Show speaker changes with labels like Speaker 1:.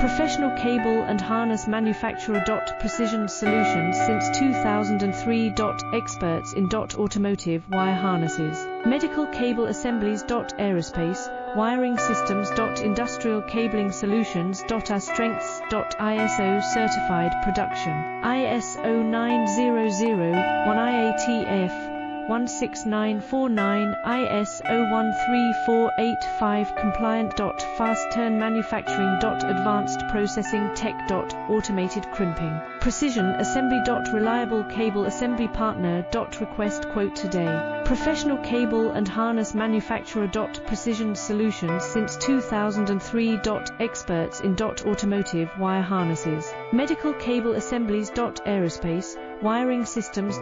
Speaker 1: Professional cable and harness manufacturer. Precision Solutions since 2003. Experts in automotive wire harnesses, medical cable assemblies. Aerospace wiring systems. Industrial cabling solutions. Our strengths. ISO certified production, ISO 9001 IATF 16949, ISO 13485 compliant. Fast turn manufacturing. Advanced processing tech. Automated crimping, precision assembly. Reliable cable assembly partner. Request quote today. Professional cable and harness manufacturer. Precision Solutions since 2003. Experts in automotive wire harnesses, medical cable assemblies. Aerospace wiring systems.